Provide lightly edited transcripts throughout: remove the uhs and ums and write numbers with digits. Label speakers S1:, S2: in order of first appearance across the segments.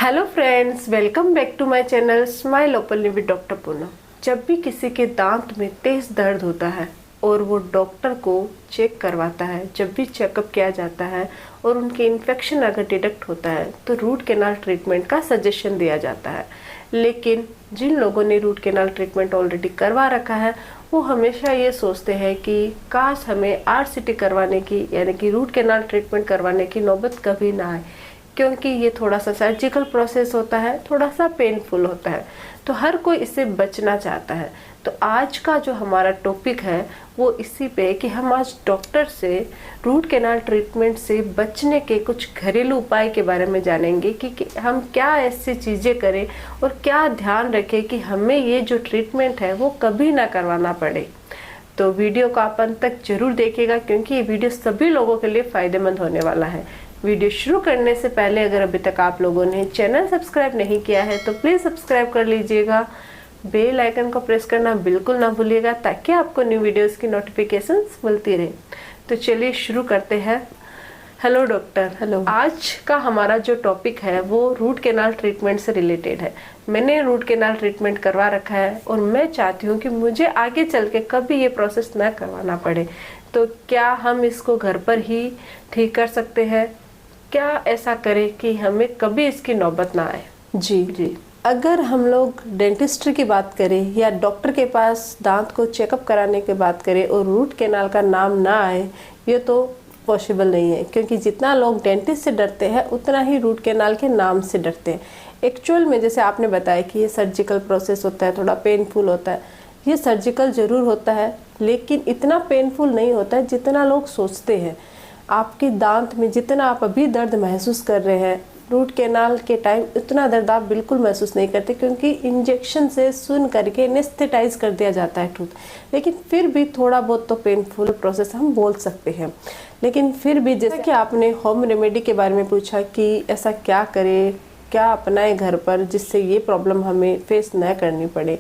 S1: Hello friends, welcome back to my channel smile openly with doctor Poonam. जब भी किसी के दांत में तेज दर्द होता है और वो डॉक्टर को चेक करवाता है, जब भी चेकअप किया जाता है और उनके इन्फेक्शन अगर डिटेक्ट होता है तो रूट कैनाल ट्रीटमेंट का सजेशन दिया जाता है। लेकिन जिन लोगों ने रूट कैनाल ट्रीटमेंट ऑलरेडी करवा रखा है वो हमेशा ये सोचते हैं कि काश हमें आरसीटी करवाने की यानी कि रूट कैनाल ट्रीटमेंट करवाने की नौबत कभी ना आए, क्योंकि ये थोड़ा सा सर्जिकल प्रोसेस होता है, थोड़ा सा पेनफुल होता है, तो हर कोई इससे बचना चाहता है। तो आज का जो हमारा टॉपिक है वो इसी पे कि हम आज डॉक्टर से रूट कैनाल ट्रीटमेंट से बचने के कुछ घरेलू उपाय के बारे में जानेंगे कि हम क्या ऐसी चीज़ें करें और क्या ध्यान रखें कि हमें ये जो ट्रीटमेंट है वो कभी ना करवाना पड़े। तो वीडियो को आप अंत तक जरूर देखिएगा क्योंकि ये वीडियो सभी लोगों के लिए फ़ायदेमंद होने वाला है। वीडियो शुरू करने से पहले अगर अभी तक आप लोगों ने चैनल सब्सक्राइब नहीं किया है तो प्लीज़ सब्सक्राइब कर लीजिएगा। बेल आइकन को प्रेस करना बिल्कुल ना भूलिएगा ताकि आपको न्यू वीडियोस की नोटिफिकेशंस मिलती रहे। तो चलिए शुरू करते हैं। Hello doctor.
S2: हेलो।
S1: आज का हमारा जो टॉपिक है वो रूट कैनाल ट्रीटमेंट से रिलेटेड है। मैंने रूट कैनाल ट्रीटमेंट करवा रखा है और मैं चाहती हूँ कि मुझे आगे चल के कभी ये प्रोसेस ना करवाना पड़े। तो क्या हम इसको घर पर ही ठीक कर सकते हैं? क्या ऐसा करें कि हमें कभी इसकी नौबत ना आए?
S2: जी, अगर हम लोग डेंटिस्ट की बात करें या डॉक्टर के पास दांत को चेकअप कराने की बात करें और रूट कैनाल का नाम ना आए, ये तो पॉसिबल नहीं है, क्योंकि जितना लोग डेंटिस्ट से डरते हैं उतना ही रूट कैनाल के नाम से डरते हैं। एक्चुअल में जैसे आपने बताया कि ये सर्जिकल प्रोसेस होता है, थोड़ा पेनफुल होता है। ये सर्जिकल ज़रूर होता है लेकिन इतना पेनफुल नहीं होता है जितना लोग सोचते हैं। आपके दांत में जितना आप अभी दर्द महसूस कर रहे हैं, रूट कैनाल के टाइम उतना दर्द आप बिल्कुल महसूस नहीं करते, क्योंकि इंजेक्शन से सुन करके एनेस्थेटाइज कर दिया जाता है टूथ। लेकिन फिर भी थोड़ा बहुत तो पेनफुल प्रोसेस हम बोल सकते हैं। लेकिन फिर भी जैसा कि आपने होम रेमेडी के बारे में पूछा कि ऐसा क्या करें, क्या अपनाएं घर पर जिससे ये प्रॉब्लम हमें फेस न करनी पड़े,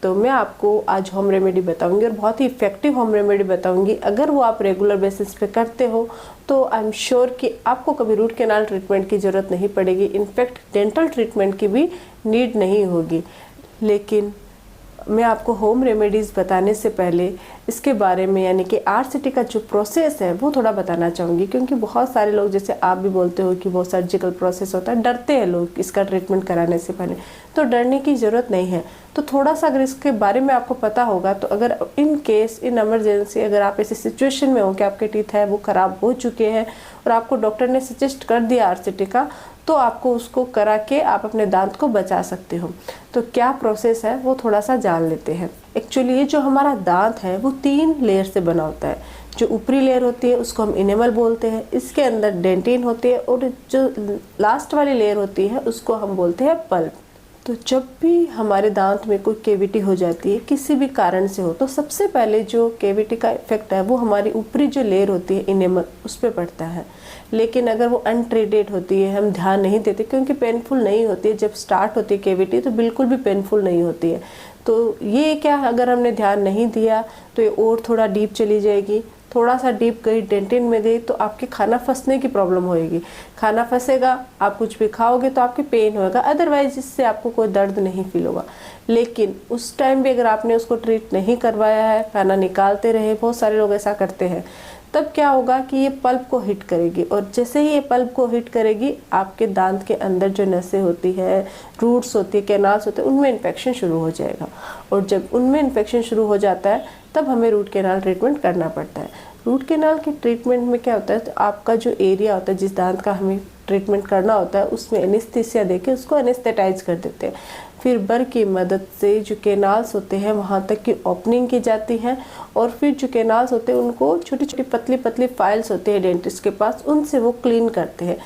S2: तो मैं आपको आज होम रेमेडी बताऊंगी और बहुत ही इफ़ेक्टिव होम रेमेडी बताऊंगी। अगर वो आप रेगुलर बेसिस पे करते हो तो आई एम श्योर कि आपको कभी रूट कैनाल ट्रीटमेंट की ज़रूरत नहीं पड़ेगी। इनफैक्ट डेंटल ट्रीटमेंट की भी नीड नहीं होगी। लेकिन मैं आपको होम रेमेडीज़ बताने से पहले इसके बारे में यानी कि आरसीटी का जो प्रोसेस है वो थोड़ा बताना चाहूँगी, क्योंकि बहुत सारे लोग, जैसे आप भी बोलते हो कि वो सर्जिकल प्रोसेस होता है, डरते हैं लोग इसका ट्रीटमेंट कराने से पहले। तो डरने की ज़रूरत नहीं है। तो थोड़ा सा अगर इसके बारे में आपको पता होगा तो अगर इन केस इन एमरजेंसी अगर आप ऐसी सिचुएशन में हो कि आपके टीथ है वो ख़राब हो चुके हैं और आपको डॉक्टर ने सजेस्ट कर दिया आरसीटी का, तो आपको उसको करा के आप अपने दांत को बचा सकते हो। तो क्या प्रोसेस है वो थोड़ा सा जान लेते हैं। एक्चुअली ये जो हमारा दांत है वो 3 लेयर से बना होता है। जो ऊपरी लेयर होती है उसको हम इनेमल बोलते हैं, इसके अंदर डेंटिन होती है, और जो लास्ट वाली लेयर होती है उसको हम बोलते हैं पल्प। तो जब भी हमारे दांत में कोई केविटी हो जाती है किसी भी कारण से हो, तो सबसे पहले जो केविटी का इफेक्ट है वो हमारी ऊपरी जो लेयर होती है इनेमल उस पर पड़ता है। लेकिन अगर वो अनट्रीटेड होती है, हम ध्यान नहीं देते, क्योंकि पेनफुल नहीं होती है, जब स्टार्ट होती है केविटी तो बिल्कुल भी पेनफुल नहीं होती है। तो ये क्या, अगर हमने ध्यान नहीं दिया तो ये और थोड़ा डीप चली जाएगी। थोड़ा सा डीप गई, डेंटिन में गई, तो आपके खाना फंसने की प्रॉब्लम होएगी। खाना फंसेगा, आप कुछ भी खाओगे तो आपके पेन होगा, अदरवाइज इससे आपको कोई दर्द नहीं फील होगा। लेकिन उस टाइम भी अगर आपने उसको ट्रीट नहीं करवाया है, खाना निकालते रहे, बहुत सारे लोग ऐसा करते हैं, तब क्या होगा कि ये पल्प को हिट करेगी, और जैसे ही ये पल्प को हिट करेगी आपके दांत के अंदर जो नसें होती है, रूट्स होती है, कैनाल्स होते हैं, उनमें इन्फेक्शन शुरू हो जाएगा। और जब उनमें इन्फेक्शन शुरू हो जाता है तब हमें रूट कैनाल ट्रीटमेंट करना पड़ता है। रूट कैनाल के ट्रीटमेंट में क्या होता है, तो आपका जो एरिया होता है जिस दांत का हमें ट्रीटमेंट करना होता है उसमें एनेस्थीसिया देके उसको एनेस्थेटाइज कर देते हैं। फिर बर की मदद से जो कैनाल्स होते हैं वहाँ तक की ओपनिंग की जाती है, और फिर जो कैनाल्स होते हैं उनको छोटी छोटी पतली पतली फाइल्स होते हैं डेंटिस्ट के पास, उनसे वो क्लीन करते हैं।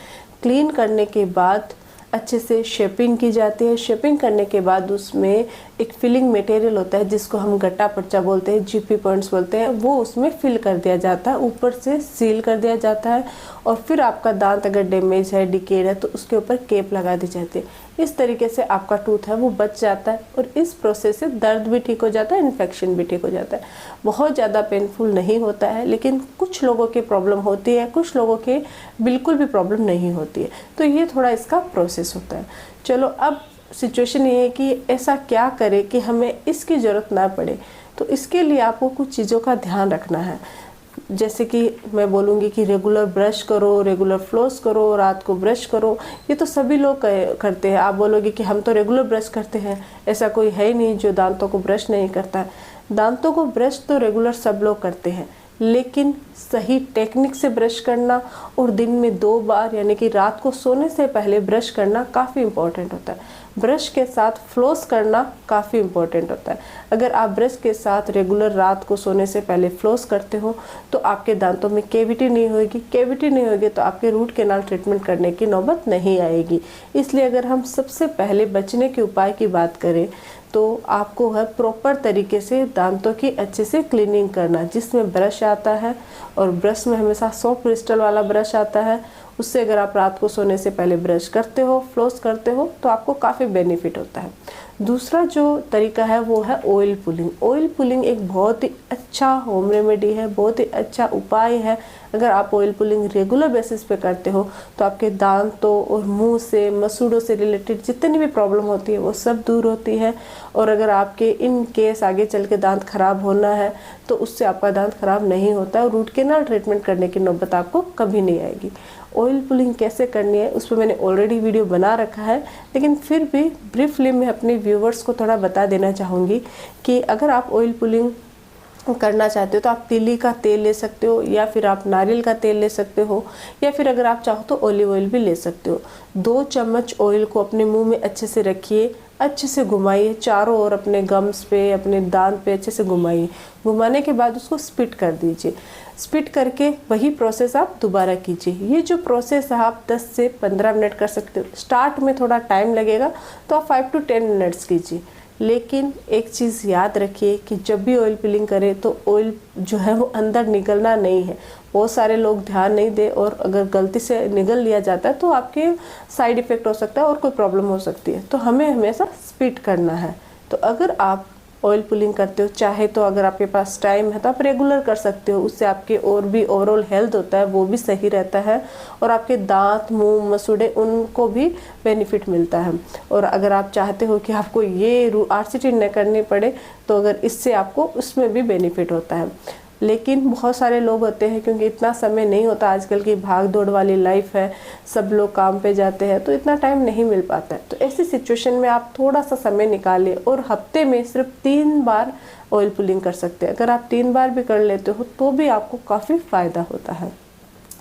S2: क्लीन करने के बाद अच्छे से शेपिंग की जाती है। शेपिंग करने के बाद उसमें एक फिलिंग मटेरियल होता है जिसको हम गट्टा पर्चा बोलते हैं, जीपी पॉइंट्स बोलते हैं, वो उसमें फिल कर दिया जाता है, ऊपर से सील कर दिया जाता है और फिर आपका दांत अगर डैमेज है, डिकेड है, तो उसके ऊपर केप लगा दी जाती है। इस तरीके से आपका टूथ है वो बच जाता है और इस प्रोसेस से दर्द भी ठीक हो जाता है, इन्फेक्शन भी ठीक हो जाता है। बहुत ज़्यादा पेनफुल नहीं होता है, लेकिन कुछ लोगों की प्रॉब्लम होती है, कुछ लोगों के बिल्कुल भी प्रॉब्लम नहीं होती है। तो ये थोड़ा इसका प्रोसेस होता है। चलो अब सिचुएशन ये है कि ऐसा क्या करें कि हमें इसकी ज़रूरत ना पड़े। तो इसके लिए आपको कुछ चीज़ों का ध्यान रखना है। जैसे कि मैं बोलूँगी कि रेगुलर ब्रश करो, रेगुलर फ्लोस करो, रात को ब्रश करो, ये तो सभी लोग करते हैं। आप बोलोगे कि हम तो रेगुलर ब्रश करते हैं, ऐसा कोई है ही नहीं जो दांतों को ब्रश नहीं करता है। दांतों को ब्रश तो रेगुलर सब लोग करते हैं, लेकिन सही टेक्निक से ब्रश करना और दिन में 2 बार यानी कि रात को सोने से पहले ब्रश करना काफ़ी इम्पोर्टेंट होता है। ब्रश के साथ फ्लोस करना काफ़ी इम्पोर्टेंट होता है। अगर आप ब्रश के साथ रेगुलर रात को सोने से पहले फ्लोस करते हो तो आपके दांतों में कैविटी नहीं होगी। कैविटी नहीं होगी तो आपके रूट कैनाल ट्रीटमेंट करने की नौबत नहीं आएगी। इसलिए अगर हम सबसे पहले बचने के उपाय की बात करें तो आपको है प्रॉपर तरीके से दांतों की अच्छे से क्लीनिंग करना, जिसमें ब्रश आता है और ब्रश में हमेशा सॉफ्ट क्रिस्टल वाला ब्रश आता है। उससे अगर आप रात को सोने से पहले ब्रश करते हो, फ्लोस करते हो, तो आपको काफ़ी बेनिफिट होता है। दूसरा जो तरीका है वो है ऑयल पुलिंग। ऑयल पुलिंग एक बहुत ही अच्छा होम रेमेडी है, बहुत ही अच्छा उपाय है। अगर आप ऑयल पुलिंग रेगुलर बेसिस पे करते हो तो आपके दांतों और मुंह से, मसूड़ों से रिलेटेड जितनी भी प्रॉब्लम होती है वो सब दूर होती है। और अगर आपके इन केस आगे चल के दांत खराब होना है तो उससे आपका दांत खराब नहीं होता है और रूट कैनाल ट्रीटमेंट करने की नौबत आपको कभी नहीं आएगी। ऑयल पुलिंग कैसे करनी है उस पर मैंने ऑलरेडी वीडियो बना रखा है, लेकिन फिर भी ब्रीफली मैं अपने व्यूवर्स को थोड़ा बता देना चाहूँगी कि अगर आप ऑयल पुलिंग करना चाहते हो तो आप तिली का तेल ले सकते हो, या फिर आप नारियल का तेल ले सकते हो, या फिर अगर आप चाहो तो ऑलिव ऑयल भी ले सकते हो। 2 चम्मच ऑयल को अपने मुंह में अच्छे से रखिए, अच्छे से घुमाइए चारों ओर, अपने गम्स पे, अपने दांत पे अच्छे से घुमाइए। घुमाने के बाद उसको स्पिट कर दीजिए। स्पिट करके वही प्रोसेस आप दोबारा कीजिए। ये जो प्रोसेस है आप 10 से 15 मिनट कर सकते हो। स्टार्ट में थोड़ा टाइम लगेगा तो आप 5 to 10 मिनट्स कीजिए। लेकिन एक चीज़ याद रखिए कि जब भी ऑयल पिलिंग करें तो ऑयल जो है वो अंदर निकलना नहीं है। बहुत सारे लोग ध्यान नहीं दे और अगर गलती से निगल लिया जाता है तो आपके साइड इफ़ेक्ट हो सकता है और कोई प्रॉब्लम हो सकती है। तो हमें हमेशा स्पिट करना है। तो अगर आप ऑयल पुलिंग करते हो, चाहे तो अगर आपके पास टाइम है तो आप रेगुलर कर सकते हो। उससे आपके और भी ओवरऑल हेल्थ होता है वो भी सही रहता है और आपके दांत, मुंह, मसूड़े उनको भी बेनिफिट मिलता है। और अगर आप चाहते हो कि आपको ये RCT न करनी पड़े तो अगर इससे आपको उसमें भी बेनिफिट होता है। लेकिन बहुत सारे लोग होते हैं, क्योंकि इतना समय नहीं होता, आजकल की भाग दौड़ वाली लाइफ है, सब लोग काम पे जाते हैं तो इतना टाइम नहीं मिल पाता है। तो ऐसी सिचुएशन में आप थोड़ा सा समय निकालिए और हफ्ते में सिर्फ 3 बार ऑयल पुलिंग कर सकते हैं। अगर आप 3 बार भी कर लेते हो तो भी आपको काफ़ी फ़ायदा होता है।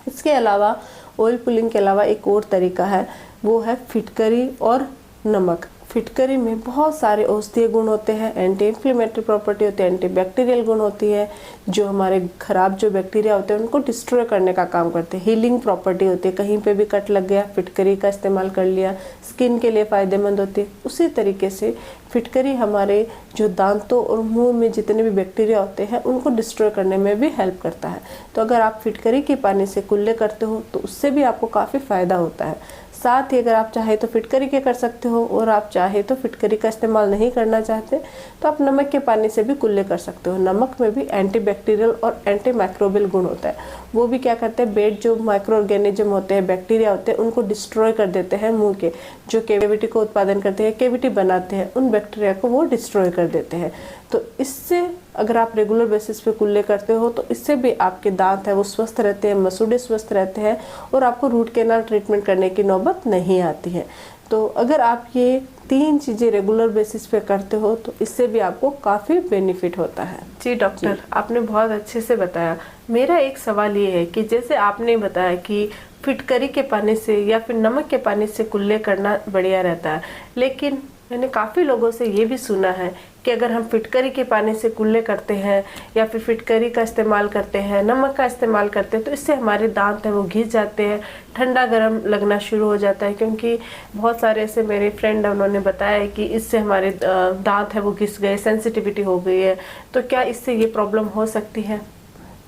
S2: इसके अलावा ऑयल पुलिंग के अलावा एक और तरीका है, वो है फिटकरी और नमक। फिटकरी में बहुत सारे औषधीय गुण होते हैं, एंटी इन्फ्लेमेटरी प्रॉपर्टी होती है, एंटी बैक्टीरियल गुण होती है, जो हमारे खराब जो बैक्टीरिया होते हैं उनको डिस्ट्रॉय करने का काम करते हैं। हीलिंग प्रॉपर्टी होती है, कहीं पे भी कट लग गया फिटकरी का इस्तेमाल कर लिया, स्किन के लिए फ़ायदेमंद होती है। उसी तरीके से फिटकरी हमारे जो दांतों और मुंह में जितने भी बैक्टीरिया होते हैं उनको डिस्ट्रॉय करने में भी हेल्प करता है। तो अगर आप फिटकरी के पानी से कुल्ले करते हो तो उससे भी आपको काफ़ी फ़ायदा होता है। साथ ही अगर आप चाहे तो फिटकरी के कर सकते हो और आप चाहे तो फिटकरी का इस्तेमाल नहीं करना चाहते तो आप नमक के पानी से भी कुल्ले कर सकते हो। नमक में भी एंटी बैक्टीरियल और एंटी माइक्रोबियल गुण होता है। वो भी क्या करते हैं, बेड जो माइक्रो ऑर्गेनिज्म होते हैं, बैक्टीरिया होते हैं, उनको डिस्ट्रॉय कर देते हैं। मुंह के जो कैविटी को उत्पादन करते हैं, कैविटी बनाते हैं, उन बैक्टीरिया को वो डिस्ट्रॉय कर देते हैं। तो इससे अगर आप रेगुलर बेसिस पे कुल्ले करते हो तो इससे भी आपके दांत है वो स्वस्थ रहते हैं, मसूड़े स्वस्थ रहते हैं और आपको रूट कैनाल ट्रीटमेंट करने की नौबत नहीं आती है। तो अगर आप ये 3 चीज़ें रेगुलर बेसिस पे करते हो तो इससे भी आपको काफ़ी बेनिफिट होता है।
S1: जी डॉक्टर, आपने बहुत अच्छे से बताया। मेरा एक सवाल ये है कि जैसे आपने बताया कि फिटकरी के पानी से या फिर नमक के पानी से कुल्ले करना बढ़िया रहता है, लेकिन मैंने काफ़ी लोगों से ये भी सुना है कि अगर हम फिटकरी के पानी से कुल्ले करते हैं या फिर फिटकरी का इस्तेमाल करते हैं, नमक का इस्तेमाल करते हैं, तो इससे हमारे दांत हैं वो घिस जाते हैं, ठंडा गर्म लगना शुरू हो जाता है। क्योंकि बहुत सारे ऐसे मेरे फ्रेंड हैं, उन्होंने बताया कि इससे हमारे दांत हैं वो घिस गए, सेंसिटिविटी हो गई है। तो क्या इससे ये प्रॉब्लम हो सकती है?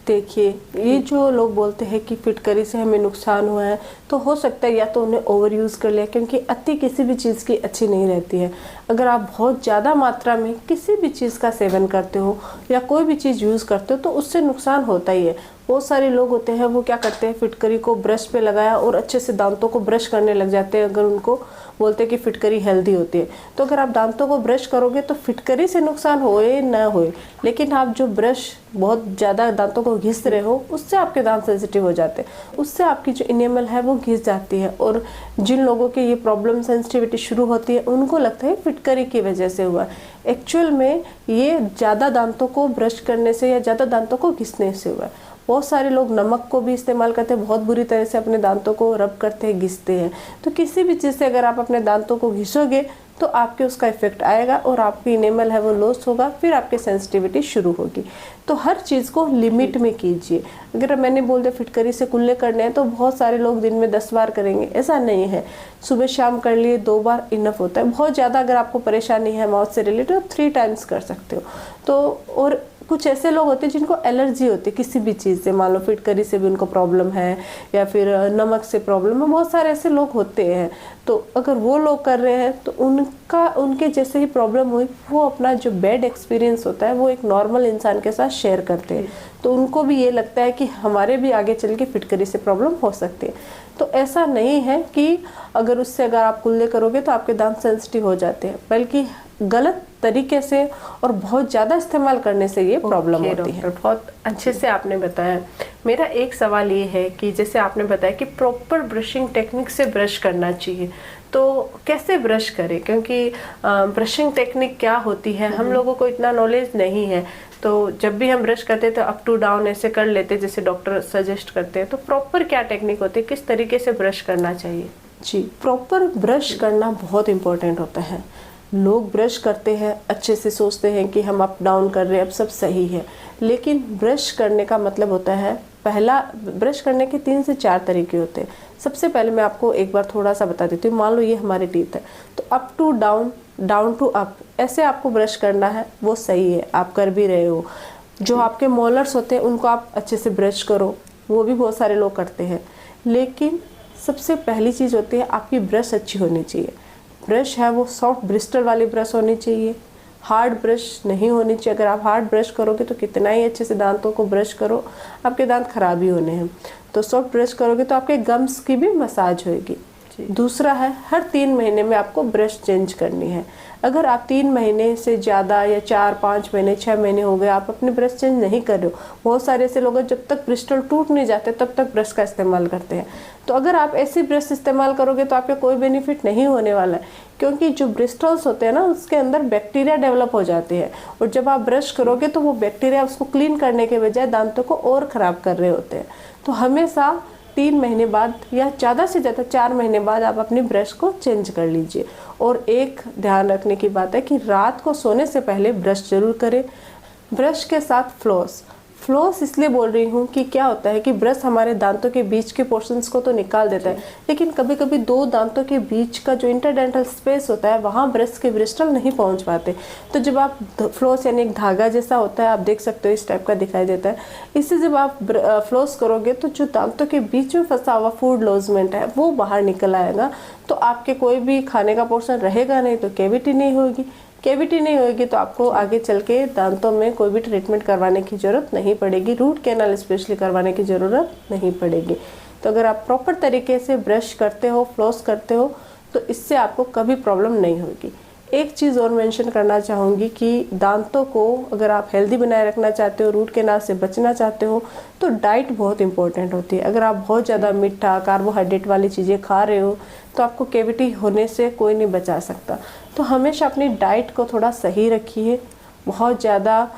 S2: देखिए, ये जो लोग बोलते हैं कि फिटकरी से हमें नुकसान हुआ है, तो हो सकता है या तो उन्हें ओवर यूज़ कर लिया, क्योंकि अति किसी भी चीज़ की अच्छी नहीं रहती है। अगर आप बहुत ज़्यादा मात्रा में किसी भी चीज़ का सेवन करते हो या कोई भी चीज़ यूज़ करते हो तो उससे नुकसान होता ही है। बहुत सारे लोग होते हैं वो क्या करते हैं, फिटकरी को ब्रश पे लगाया और अच्छे से दांतों को ब्रश करने लग जाते हैं। अगर उनको बोलते हैं कि फिटकरी हेल्दी होती है, तो अगर आप दांतों को ब्रश करोगे तो फिटकरी से नुकसान होए ना होए, लेकिन आप जो ब्रश बहुत ज़्यादा दांतों को घिस रहे हो उससे आपके दांत सेंसिटिव हो जाते हैं, उससे आपकी जो इनेमल है वो घिस जाती है। और जिन लोगों के ये प्रॉब्लम सेंसिटिविटी शुरू होती है उनको लगता है फिटकरी की वजह से हुआ। एक्चुअल में ये ज़्यादा दांतों को ब्रश करने से या ज़्यादा दांतों को घिसने से हुआ है। बहुत सारे लोग नमक को भी इस्तेमाल करते हैं, बहुत बुरी तरह से अपने दांतों को रब करते हैं, घिसते हैं। तो किसी भी चीज़ से अगर आप अपने दांतों को घिसोगे तो आपके उसका इफेक्ट आएगा और आपकी इनेमल है वो लॉस होगा, फिर आपके सेंसिटिविटी शुरू होगी। तो हर चीज़ को लिमिट में कीजिए। अगर मैंने बोल दिया फिटकरी से कुल्ले करने हैं तो बहुत सारे लोग दिन में 10 बार करेंगे, ऐसा नहीं है। सुबह शाम कर लिए 2 बार इनफ होता है। बहुत ज़्यादा अगर आपको परेशानी है माउथ से रिलेटेड तो 3 टाइम्स कर सकते हो। तो और कुछ ऐसे लोग होते हैं जिनको एलर्जी होती है किसी भी चीज़ से, मान लो फिटकरी से भी उनको प्रॉब्लम है या फिर नमक से प्रॉब्लम है, बहुत सारे ऐसे लोग होते हैं। तो अगर वो लोग कर रहे हैं तो उनके जैसे ही प्रॉब्लम हुई, वो अपना जो बैड एक्सपीरियंस होता है वो एक नॉर्मल इंसान के साथ शेयर करते हैं, तो उनको भी ये लगता है कि हमारे भी आगे चल के फिटकरी से प्रॉब्लम हो सकती है। तो ऐसा नहीं है कि अगर आप कुल्ले करोगे तो आपके दांत सेंसिटिव हो जाते हैं, बल्कि गलत तरीके से और बहुत ज़्यादा इस्तेमाल करने से ये प्रॉब्लम होती है।
S1: बहुत अच्छे से आपने बताया। मेरा एक सवाल ये है कि जैसे आपने बताया कि प्रॉपर ब्रशिंग टेक्निक से ब्रश करना चाहिए, तो कैसे ब्रश करें? क्योंकि ब्रशिंग टेक्निक क्या होती है हम लोगों को इतना नॉलेज नहीं है। तो जब भी हम ब्रश करते हैं तो अप टू डाउन ऐसे कर लेते हैं जैसे डॉक्टर सजेस्ट करते हैं। तो प्रॉपर क्या टेक्निक होती है, किस तरीके से ब्रश करना चाहिए?
S2: जी, प्रॉपर ब्रश करना बहुत इम्पोर्टेंट होता है। लोग ब्रश करते हैं, अच्छे से सोचते हैं कि हम अप डाउन कर रहे हैं, अब सब सही है, लेकिन ब्रश करने का मतलब होता है, पहला ब्रश करने के 3 से 4 तरीके होते हैं। सबसे पहले मैं आपको एक बार थोड़ा सा बता देती हूँ। मान लो ये हमारे टीथ है, तो up to down, down to up, ऐसे आपको ब्रश करना है, वो सही है, आप कर भी रहे हो। जो आपके मोलर्स होते हैं उनको आप अच्छे से ब्रश करो, वो भी बहुत सारे लोग करते हैं। लेकिन सबसे पहली चीज़ होती है आपकी ब्रश अच्छी होनी चाहिए। ब्रश है वो सॉफ्ट ब्रिस्टल वाली ब्रश होनी चाहिए, हार्ड ब्रश नहीं होनी चाहिए। अगर आप हार्ड ब्रश करोगे तो कितना ही अच्छे से दांतों को ब्रश करो, आपके दांत खराब ही होने हैं। तो सॉफ्ट ब्रश करोगे तो आपके गम्स की भी मसाज होगी। दूसरा है, हर 3 महीने में आपको ब्रश चेंज करनी है। अगर आप 3 महीने से ज़्यादा या 4, 5 महीने, 6 महीने हो गए आप अपने ब्रश चेंज नहीं कर रहे हो, बहुत सारे ऐसे लोग हैं जब तक ब्रिस्टल टूट नहीं जाते तब तक ब्रश का इस्तेमाल करते हैं। तो अगर आप ऐसी ब्रश इस्तेमाल करोगे तो आपके कोई बेनिफिट नहीं होने वाला है, क्योंकि जो ब्रिस्टल्स होते हैं ना उसके अंदर बैक्टीरिया डेवलप हो जाते हैं, और जब आप ब्रश करोगे तो वो बैक्टीरिया उसको क्लीन करने के बजाय दांतों को और ख़राब कर रहे होते हैं। तो हमेशा 3 महीने बाद या ज़्यादा से ज़्यादा 4 महीने बाद आप अपनी ब्रश को चेंज कर लीजिए। और एक ध्यान रखने की बात है कि रात को सोने से पहले ब्रश जरूर करें। ब्रश के साथ फ्लॉस इसलिए बोल रही हूँ कि क्या होता है कि ब्रश हमारे दांतों के बीच के पोर्शंस को तो निकाल देता है, लेकिन कभी कभी 2 दांतों के बीच का जो इंटरडेंटल स्पेस होता है वहाँ ब्रश के ब्रिस्टल नहीं पहुँच पाते। तो जब आप फ्लॉस यानी एक धागा जैसा होता है, आप देख सकते हो इस टाइप का दिखाई देता है, इससे जब आप फ्लॉस करोगे तो जो दांतों के बीच में फंसा हुआ फूड लॉजमेंट है वो बाहर निकल आएगा। तो आपके कोई भी खाने का पोर्शन रहेगा नहीं, तो कैविटी नहीं होगी तो आपको आगे चल के दांतों में कोई भी ट्रीटमेंट करवाने की ज़रूरत नहीं पड़ेगी, रूट कैनाल स्पेशली करवाने की ज़रूरत नहीं पड़ेगी। तो अगर आप प्रॉपर तरीके से ब्रश करते हो, फ्लॉस करते हो, तो इससे आपको कभी प्रॉब्लम नहीं होगी। एक चीज़ और मेंशन करना चाहूँगी कि दांतों को अगर आप हेल्दी बनाए रखना चाहते हो, रूट कैनाल से बचना चाहते हो, तो डाइट बहुत इंपॉर्टेंट होती है। अगर आप बहुत ज़्यादा मीठा, कार्बोहाइड्रेट वाली चीज़ें खा रहे हो तो आपको कैविटी होने से कोई नहीं बचा सकता। तो हमेशा अपनी डाइट को थोड़ा सही रखिए, बहुत ज़्यादा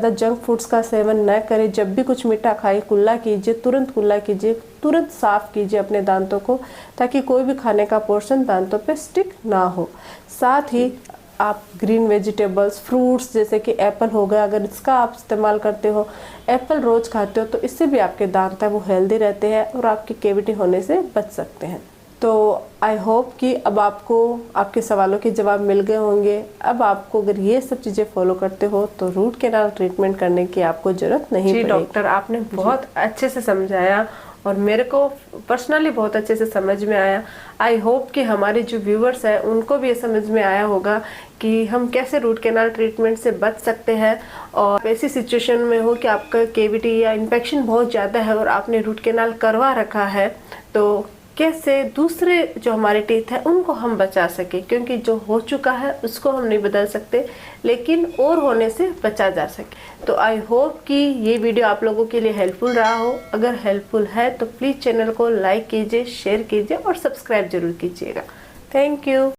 S2: जंक फूड्स का सेवन न करें। जब भी कुछ मीठा खाए कुल्ला कीजिए, तुरंत कुल्ला कीजिए, तुरंत साफ़ कीजिए अपने दांतों को, ताकि कोई भी खाने का पोर्शन दांतों पे स्टिक ना हो। साथ ही आप ग्रीन वेजिटेबल्स, फ्रूट्स जैसे कि एप्पल हो गया, अगर इसका आप इस्तेमाल करते हो, एप्पल रोज़ खाते हो, तो इससे भी आपके दांत है वो हेल्दी रहते हैं और आपकी कैविटी होने से बच सकते हैं। तो आई होप कि अब आपको आपके सवालों के जवाब मिल गए होंगे। अब आपको अगर ये सब चीज़ें फॉलो करते हो तो रूट कैनाल ट्रीटमेंट करने की आपको ज़रूरत नहीं पड़ेगी।
S1: डॉक्टर, आपने बहुत अच्छे से समझाया और मेरे को पर्सनली बहुत अच्छे से समझ में आया। आई होप कि हमारे जो व्यूवर्स हैं उनको भी ये समझ में आया होगा कि हम कैसे रूट कैनाल ट्रीटमेंट से बच सकते हैं। और ऐसी सिचुएशन में हो कि आपका कैविटी या इन्फेक्शन बहुत ज़्यादा है और आपने रूट कैनाल करवा रखा है, तो कैसे दूसरे जो हमारे टीथ है उनको हम बचा सके, क्योंकि जो हो चुका है उसको हम नहीं बदल सकते, लेकिन और होने से बचा जा सके। तो आई होप कि ये वीडियो आप लोगों के लिए हेल्पफुल रहा हो। अगर हेल्पफुल है तो प्लीज़ चैनल को लाइक कीजिए, शेयर कीजिए और सब्सक्राइब जरूर कीजिएगा। Thank you.